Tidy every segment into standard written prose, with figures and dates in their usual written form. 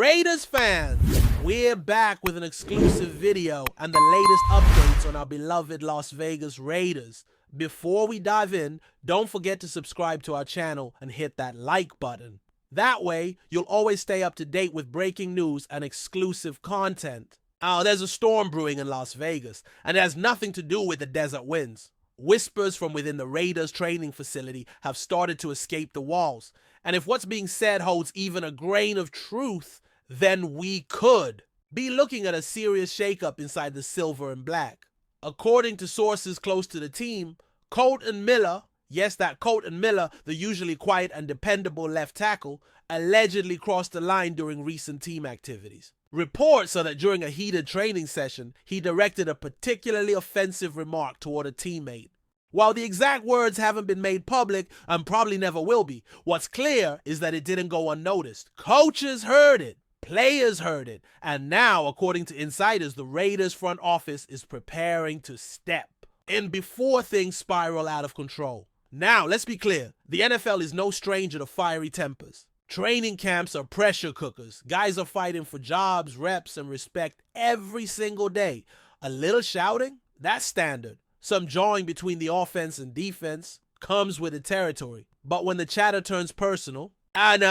Raiders fans, we're back with an exclusive video and the latest updates on our beloved Las Vegas Raiders. Before we dive in, don't forget to subscribe to our channel and hit that like button. That way, you'll always stay up to date with breaking news and exclusive content. Oh, there's a storm brewing in Las Vegas, and it has nothing to do with the desert winds. Whispers from within the Raiders training facility have started to escape the walls, and if what's being said holds even a grain of truth, then we could be looking at a serious shakeup inside the silver and black. According to sources close to the team, KOLTON Miller, yes, that KOLTON Miller, the usually quiet and dependable left tackle, allegedly crossed the line during recent team activities. Reports are that during a heated training session, he directed a particularly offensive remark toward a teammate. While the exact words haven't been made public and probably never will be, what's clear is that it didn't go unnoticed. Coaches heard it, players heard it, and now, according to insiders, the Raiders front office is preparing to step in before things spiral out of control. Now, let's be clear, the NFL is no stranger to fiery tempers. Training camps are pressure cookers. Guys are fighting for jobs, reps, and respect every single day. A little shouting? That's standard. Some jawing between the offense and defense comes with the territory. But when the chatter turns personal, and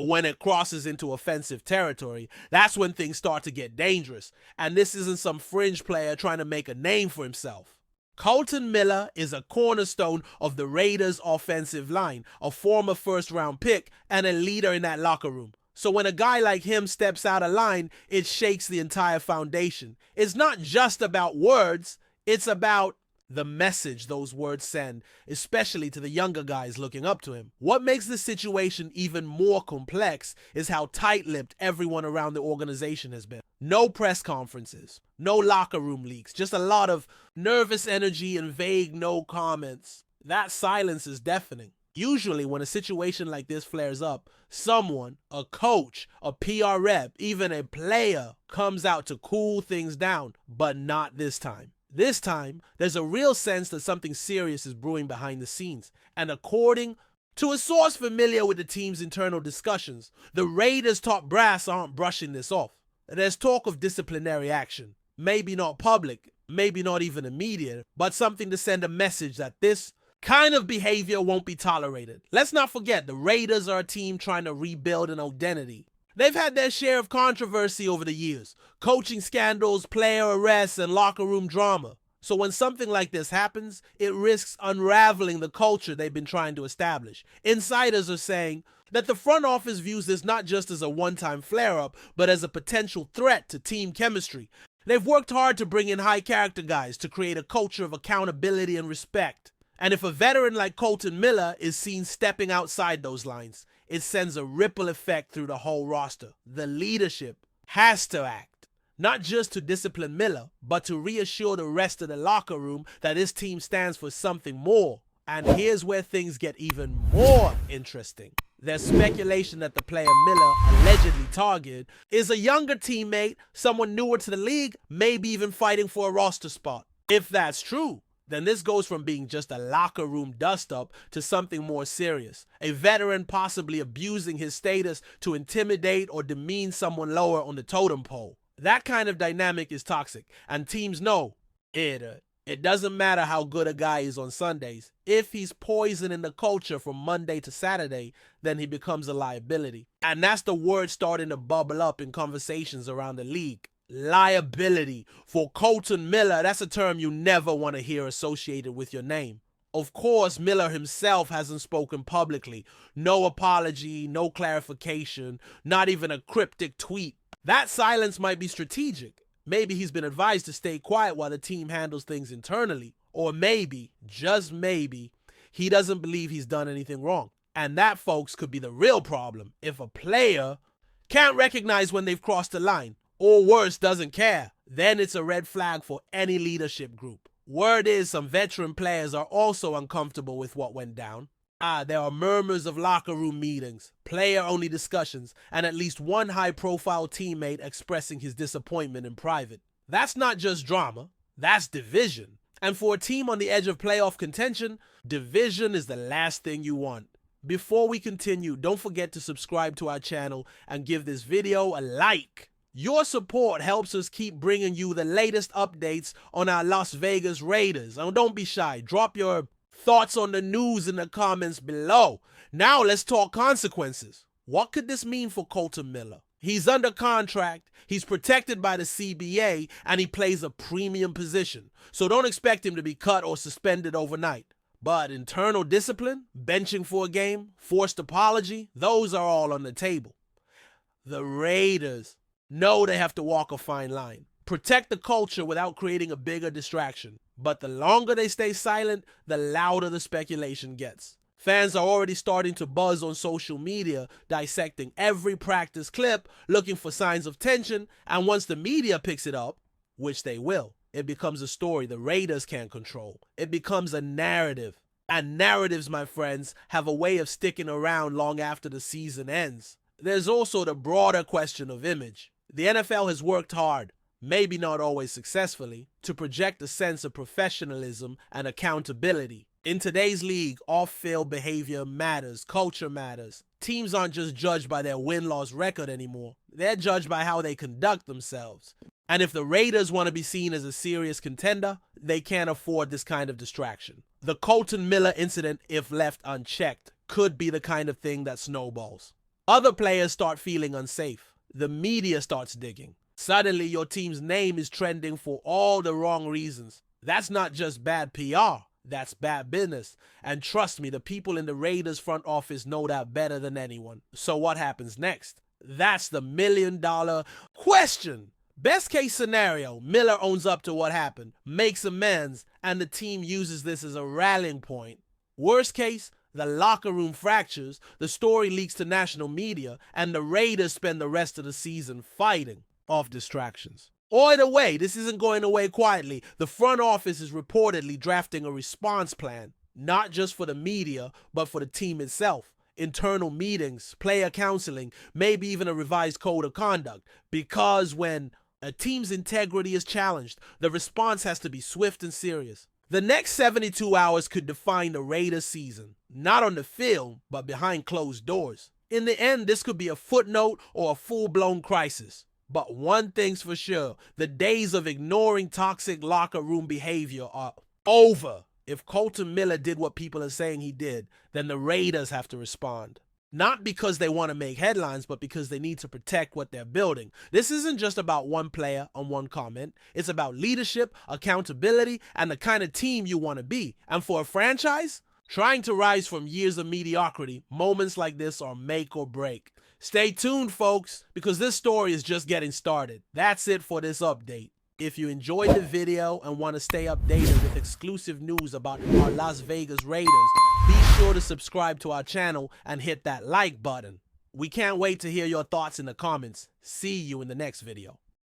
when it crosses into offensive territory, that's when things start to get dangerous. And this isn't some fringe player trying to make a name for himself. KOLTON Miller is a cornerstone of the Raiders' offensive line, a former first-round pick, and a leader in that locker room. So when a guy like him steps out of line, it shakes the entire foundation. It's not just about words, it's about the message those words send, especially to the younger guys looking up to him. What makes this situation even more complex is how tight-lipped everyone around the organization has been. No press conferences, no locker room leaks, just a lot of nervous energy and vague no comments. That silence is deafening. Usually when a situation like this flares up, someone, a coach, a PR rep, even a player comes out to cool things down, but not this time. This time, there's a real sense that something serious is brewing behind the scenes. And according to a source familiar with the team's internal discussions, the Raiders' top brass aren't brushing this off. There's talk of disciplinary action. Maybe not public, maybe not even immediate, but something to send a message that this kind of behavior won't be tolerated. Let's not forget, the Raiders are a team trying to rebuild an identity. They've had their share of controversy over the years, coaching scandals, player arrests, and locker room drama. So when something like this happens, it risks unraveling the culture they've been trying to establish. Insiders are saying that the front office views this not just as a one-time flare-up, but as a potential threat to team chemistry. They've worked hard to bring in high-character guys to create a culture of accountability and respect. And if a veteran like KOLTON Miller is seen stepping outside those lines, it sends a ripple effect through the whole roster. The leadership has to act, not just to discipline Miller, but to reassure the rest of the locker room that this team stands for something more. And here's where things get even more interesting. There's speculation that the player Miller allegedly targeted is a younger teammate, someone newer to the league, maybe even fighting for a roster spot. If that's true, then this goes from being just a locker room dust-up to something more serious. A veteran possibly abusing his status to intimidate or demean someone lower on the totem pole. That kind of dynamic is toxic, and teams know it. It doesn't matter how good a guy is on Sundays. If he's poisoning the culture from Monday to Saturday, then he becomes a liability. And that's the word starting to bubble up in conversations around the league. Liability. For KOLTON Miller, that's a term you never want to hear associated with your name. Of course, Miller himself hasn't spoken publicly. No apology, no clarification, not even a cryptic tweet. That silence might be strategic. Maybe he's been advised to stay quiet while the team handles things internally. Or maybe, just maybe, he doesn't believe he's done anything wrong. And that, folks, could be the real problem. If a player can't recognize when they've crossed the line, or worse, doesn't care, then it's a red flag for any leadership group. Word is some veteran players are also uncomfortable with what went down. There are murmurs of locker room meetings, player-only discussions, and at least one high-profile teammate expressing his disappointment in private. That's not just drama, that's division. And for a team on the edge of playoff contention, division is the last thing you want. Before we continue, don't forget to subscribe to our channel and give this video a like. Your support helps us keep bringing you the latest updates on our Las Vegas Raiders. And don't be shy, drop your thoughts on the news in the comments below. Now let's talk consequences. What could this mean for Kolton Miller? He's under contract, he's protected by the CBA, and he plays a premium position. So don't expect him to be cut or suspended overnight. But internal discipline, benching for a game, forced apology, those are all on the table. The Raiders know they have to walk a fine line. Protect the culture without creating a bigger distraction. But the longer they stay silent, the louder the speculation gets. Fans are already starting to buzz on social media, dissecting every practice clip, looking for signs of tension, and once the media picks it up, which they will, it becomes a story the Raiders can't control. It becomes a narrative. And narratives, my friends, have a way of sticking around long after the season ends. There's also the broader question of image. The NFL has worked hard, maybe not always successfully, to project a sense of professionalism and accountability. In today's league, off-field behavior matters, culture matters. Teams aren't just judged by their win-loss record anymore. They're judged by how they conduct themselves. And if the Raiders want to be seen as a serious contender, they can't afford this kind of distraction. The Kolton Miller incident, if left unchecked, could be the kind of thing that snowballs. Other players start feeling unsafe. The media starts digging. Suddenly, your team's name is trending for all the wrong reasons. That's not just bad PR. That's bad business. And trust me, the people in the Raiders front office know that better than anyone. So what happens next? That's the million-dollar question. Best case scenario, Miller owns up to what happened, makes amends, and the team uses this as a rallying point. Worst case, the locker room fractures, the story leaks to national media, and the Raiders spend the rest of the season fighting off distractions. Either way, this isn't going away quietly. The front office is reportedly drafting a response plan, not just for the media, but for the team itself. Internal meetings, player counseling, maybe even a revised code of conduct. Because when a team's integrity is challenged, the response has to be swift and serious. The next 72 hours could define the Raiders season, not on the field, but behind closed doors. In the end, this could be a footnote or a full-blown crisis. But one thing's for sure, the days of ignoring toxic locker room behavior are over. If Kolton Miller did what people are saying he did, then the Raiders have to respond. Not because they want to make headlines, but because they need to protect what they're building. This isn't just about one player on one comment. It's about leadership, accountability, and the kind of team you want to be. And for a franchise, trying to rise from years of mediocrity, moments like this are make or break. Stay tuned, folks, because this story is just getting started. That's it for this update. If you enjoyed the video and want to stay updated with exclusive news about our Las Vegas Raiders, be sure to subscribe to our channel and hit that like button. We can't wait to hear your thoughts in the comments. See you in the next video.